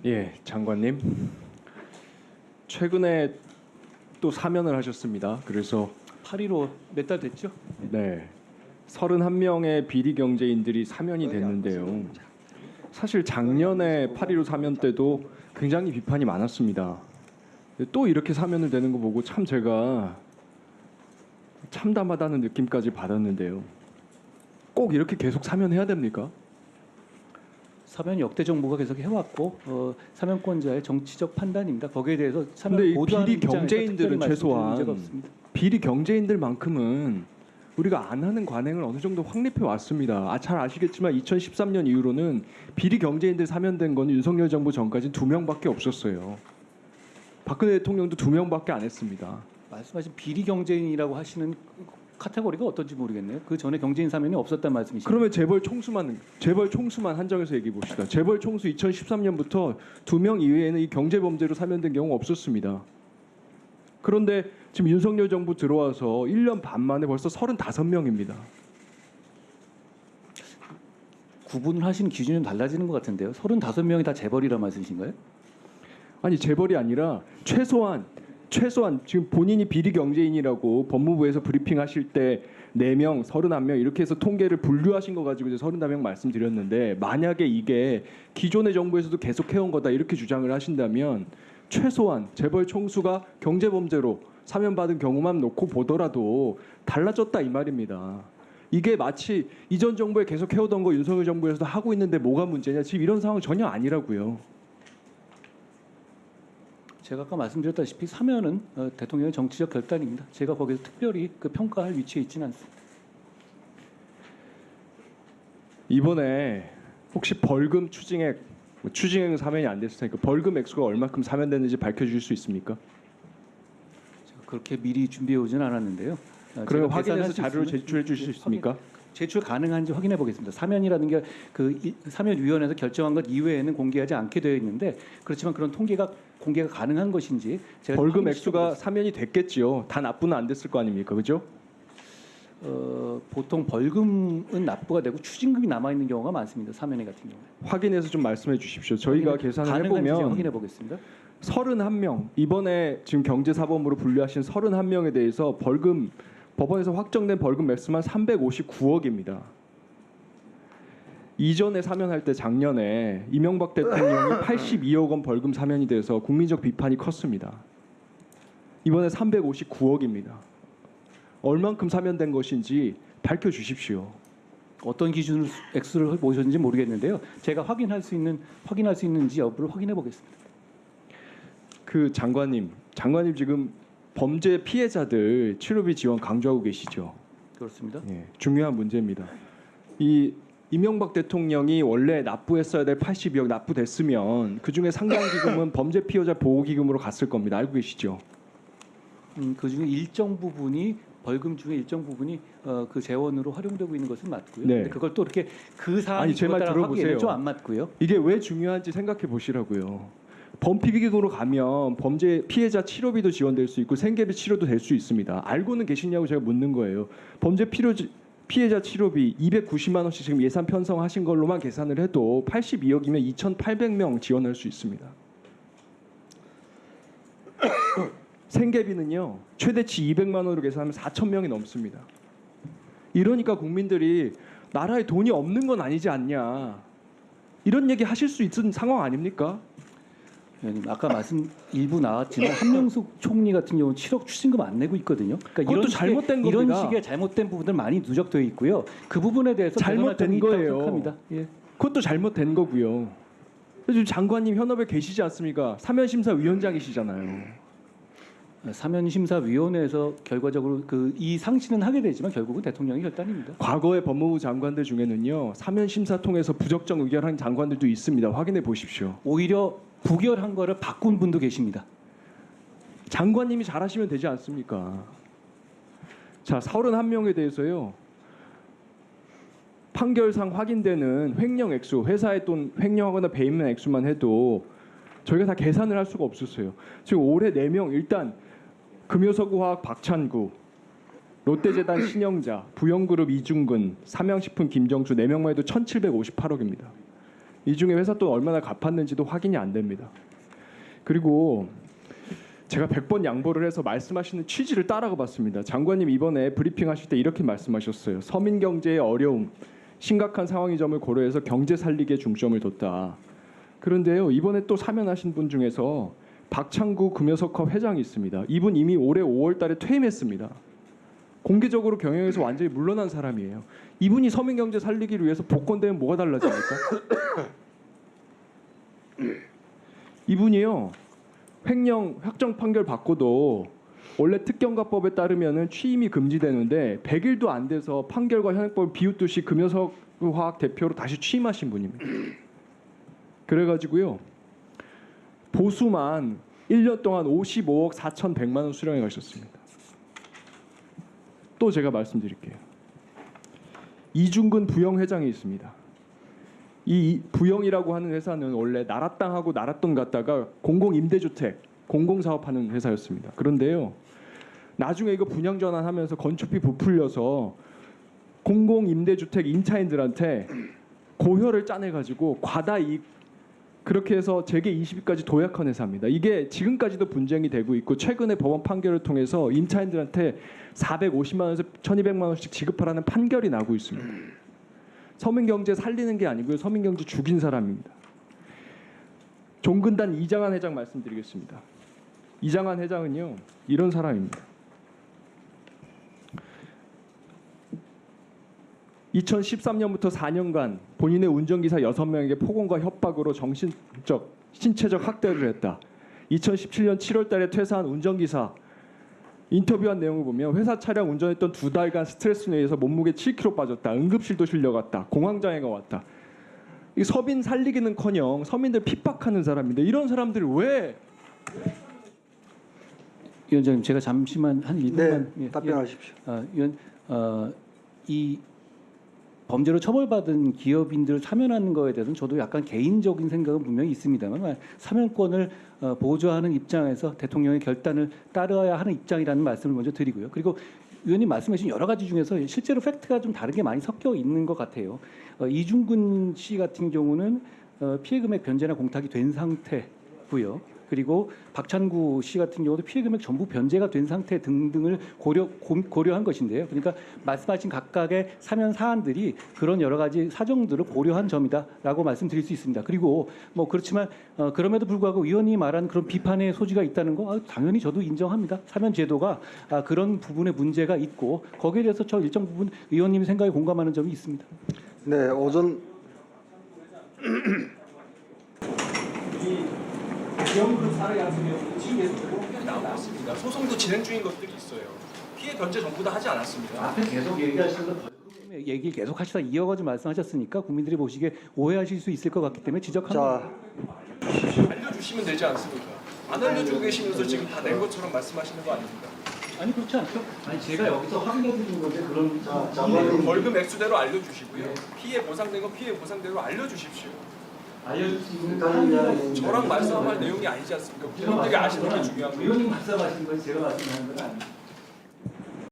예, 장관님. 최근에 또 사면을 하셨습니다. 그래서 8.15 몇 달 됐죠? 네, 31명의 비리 경제인들이 사면이 됐는데요. 사실 작년에 8.15 사면 때도 굉장히 비판이 많았습니다. 또 이렇게 사면을 되는 거 보고 참 제가 참담하다는 느낌까지 받았는데요. 꼭 이렇게 계속 사면해야 됩니까? 사면 역대 정부가 계속 해왔고 사면권자의 정치적 판단입니다. 거기에 대해서 근데 사면 이 보도하는 비리 입장에서 경제인들은 특별히 말씀드릴 최소한 문제가 없습니다. 비리 경제인들만큼은 우리가 안 하는 관행을 어느 정도 확립해 왔습니다. 잘 아시겠지만 2013년 이후로는 비리 경제인들 사면된 건 윤석열 정부 전까지 2명밖에 없었어요. 박근혜 대통령도 2명밖에 안 했습니다. 말씀하신 비리 경제인이라고 하시는 카테고리가 어떤지 모르겠네요. 그 전에 경제인 사면이 없었단 말씀이시죠? 그러면 재벌 총수만 한정해서 얘기해 봅시다. 재벌 총수 2013년부터 2명 이외에는 이 경제 범죄로 사면된 경우 없었습니다. 그런데 지금 윤석열 정부 들어와서 1년 반 만에 벌써 35명입니다. 구분을 하시는 기준이 좀 달라지는 것 같은데요. 35명이 다 재벌이란 말씀이신가요? 아니 재벌이 아니라 최소한 지금 본인이 비리 경제인이라고 법무부에서 브리핑하실 때 4명, 31명 이렇게 해서 통계를 분류하신 거 가지고 이제 31명 말씀드렸는데 만약에 이게 기존의 정부에서도 계속 해온 거다 이렇게 주장을 하신다면 최소한 재벌 총수가 경제범죄로 사면받은 경우만 놓고 보더라도 달라졌다 이 말입니다. 이게 마치 이전 정부에 계속 해오던 거 윤석열 정부에서도 하고 있는데 뭐가 문제냐 지금 이런 상황 전혀 아니라고요. 제가 아까 말씀드렸다시피 사면은 대통령의 정치적 결단입니다. 제가 거기서 특별히 그 평가할 위치에 있지는 않습니다. 이번에 혹시 벌금 추징액 사면이 안 됐을 테니까 벌금 액수가 얼마큼 사면됐는지 밝혀주실 수 있습니까? 제가 그렇게 미리 준비해 오진 않았는데요. 그러면 제가 확인해서 계산할 수 자료를 있으면 제출해 주실 수 있습니까? 제출 가능한지 확인해 보겠습니다. 사면이라는 게 그 사면위원회에서 결정한 것 이외에는 공개하지 않게 되어 있는데 그렇지만 그런 통계가 공개가 가능한 것인지 제가 벌금 액수가 사면이 됐겠지요. 다 납부는 안 됐을 거 아닙니까, 그죠? 보통 벌금은 납부가 되고 추징금이 남아 있는 경우가 많습니다. 사면회 같은 경우에. 확인해서 좀 말씀해 주십시오. 저희가 계산을 가능한지 해보면 확인해 보겠습니다. 31명 이번에 지금 경제사범으로 분류하신 31명에 대해서 벌금 법원에서 확정된 벌금 액수만 359억입니다. 이전에 사면할 때 작년에 이명박 대통령이 82억 원 벌금 사면이 돼서 국민적 비판이 컸습니다. 이번에 359억입니다. 얼만큼 사면된 것인지 밝혀주십시오. 어떤 기준으로 액수를 보셨는지 모르겠는데요. 제가 확인할 수 있는지 여부를 확인해 보겠습니다. 그 장관님 지금 범죄 피해자들 치료비 지원 강조하고 계시죠? 그렇습니다. 예, 중요한 문제입니다. 이 이명박 대통령이 원래 납부했어야 될 82억 납부됐으면 그중에 상당 기금은 범죄 피해자 보호기금으로 갔을 겁니다. 알고 계시죠? 그중에 일정 부분이 벌금 중에 일정 부분이 그 재원으로 활용되고 있는 것은 맞고요. 네. 근데 그걸 또 이렇게 그 사안이 아니, 제말 그거다라고 들어보세요. 하기에는 좀 안 맞고요. 이게 왜 중요한지 생각해 보시라고요. 범피비기금으로 가면 범죄 피해자 치료비도 지원될 수 있고 생계비 치료도 될 수 있습니다. 알고는 계시냐고 제가 묻는 거예요. 범죄 피해자 치료비 290만 원씩 지금 예산 편성하신 걸로만 계산을 해도 82억이면 2,800명 지원할 수 있습니다. 생계비는요 최대치 200만 원으로 계산하면 4,000명이 넘습니다. 이러니까 국민들이 나라에 돈이 없는 건 아니지 않냐 이런 얘기 하실 수 있는 상황 아닙니까? 의원님, 아까 말씀 일부 나왔지만 한명숙 총리 같은 경우는 7억 추징금 안 내고 있거든요. 그러니까 그것도 잘못된 겁니다. 이런 식의 잘못된 부분들 많이 누적되어 있고요. 그 부분에 대해서 잘못된 거예요. 생각합니다. 예. 그것도 잘못된 거고요. 지금 장관님 현업에 계시지 않습니까? 사면심사위원장이시잖아요. 사면심사위원회에서 결과적으로 이 상신은 하게 되지만 결국은 대통령의 결단입니다. 과거의 법무부 장관들 중에는요 사면심사 통해서 부적정 의결한 장관들도 있습니다. 확인해 보십시오. 오히려 부결한 거를 바꾼 분도 계십니다. 장관님이 잘하시면 되지 않습니까? 자, 31명에 대해서요. 판결상 확인되는 횡령 액수, 회사의 돈 횡령하거나 배임한 액수만 해도 저희가 다 계산을 할 수가 없었어요. 지금 올해 4명 일단 금요서구화학 박찬구, 롯데재단 신영자, 부영그룹 이중근, 삼양식품 김정수 4명만 해도 1,758억입니다. 이 중에 회사 돈 얼마나 갚았는지도 확인이 안 됩니다. 그리고 제가 100번 양보를 해서 말씀하시는 취지를 따라가 봤습니다. 장관님 이번에 브리핑하실 때 이렇게 말씀하셨어요. 서민 경제의 어려움, 심각한 상황의 점을 고려해서 경제 살리기에 중점을 뒀다. 그런데요, 이번에 또 사면하신 분 중에서 박창구 금요석화 회장이 있습니다. 이분 이미 올해 5월달에 퇴임했습니다. 공개적으로 경영에서 완전히 물러난 사람이에요. 이분이 서민 경제 살리기를 위해서 복권되면 뭐가 달라집니까? 이분이요, 횡령 확정 판결 받고도 원래 특경가법에 따르면은 취임이 금지되는데 100일도 안 돼서 판결과 현행법을 비웃듯이 금요석 화학 대표로 다시 취임하신 분입니다. 그래가지고요, 보수만 1년 동안 55억 4,100만 원 수령해 가셨습니다. 또 제가 말씀드릴게요. 이중근 부영회장이 있습니다. 이 부영이라고 하는 회사는 원래 나라 땅하고 나라 돈 갖다가 공공임대주택, 공공사업하는 회사였습니다. 그런데요, 나중에 이거 분양 전환하면서 건축비 부풀려서 공공임대주택 임차인들한테 고혈을 짜내가지고 과다이익, 그렇게 해서 재계 20위까지 도약한 회사입니다. 이게 지금까지도 분쟁이 되고 있고 최근에 법원 판결을 통해서 임차인들한테 450만 원에서 1,200만 원씩 지급하라는 판결이 나고 있습니다. 서민경제 살리는 게 아니고요, 서민경제 죽인 사람입니다. 종근단 이장한 회장 말씀드리겠습니다. 이장한 회장은요, 이런 사람입니다. 2013년부터 4년간 본인의 운전기사 6명에게 폭언과 협박으로 정신적, 신체적 학대를 했다. 2017년 7월 달에 퇴사한 운전기사 인터뷰한 내용을 보면 회사 차량 운전했던 2달간 스트레스에 의해서 몸무게 7kg 빠졌다. 응급실도 실려갔다. 공황장애가 왔다. 이 서민 살리기는커녕 서민들 핍박하는 사람인데 이런 사람들이 왜? 위원장님, 제가 잠시만 한 1분만 네, 답변하십시오. 이 범죄로 처벌받은 기업인들을 사면하는 거에 대해서는 저도 약간 개인적인 생각은 분명히 있습니다만, 사면권을 보좌하는 입장에서 대통령의 결단을 따라야 하는 입장이라는 말씀을 먼저 드리고요. 그리고 위원님 말씀하신 여러 가지 중에서 실제로 팩트가 좀 다르게 많이 섞여 있는 것 같아요. 이중근 씨 같은 경우는 피해 금액 변제나 공탁이 된 상태고요. 그리고 박찬구 씨 같은 경우도 피해 금액 전부 변제가 된 상태 등등을 고려한 것인데요. 그러니까 말씀하신 각각의 사면 사안들이 그런 여러 가지 사정들을 고려한 점이다라고 말씀드릴 수 있습니다. 그리고 뭐 그렇지만 그럼에도 불구하고 위원님이 말한 그런 비판의 소지가 있다는 거 당연히 저도 인정합니다. 사면 제도가 그런 부분에 문제가 있고 거기에 대해서 저 일정 부분 위원님 생각에 공감하는 점이 있습니다. 네, 오전 기업그룹 사례 같은 경우는 지금 계속 공개가 나오고 있습니다. 소송도 진행 중인 것들이 있어요. 피해 변제 전부 다 하지 않았습니다. 앞에 계속 얘기하시는 거 얘기를 계속 하시다 이어가지고 말씀하셨으니까 국민들이 보시기에 오해하실 수 있을 것 같기 때문에 지적하는 자, 알려주시면 되지 않습니까? 안 알려주고 계시면서 지금 다 낸 것처럼 말씀하시는 거 아닙니까? 아니 그렇지 않죠? 아니 제가 여기서 확인해 드리는 건데 그런 벌금 액수대로 알려주시고요. 피해 보상된 건 피해 보상대로 알려주십시오. 알려줄 수 있는 저랑 말씀할 내용이 아니지 않습니까? 국민들이 아시는 게 중요한 거예요. 위원님 말씀하신 건 제가 말씀하는 건 아니에요.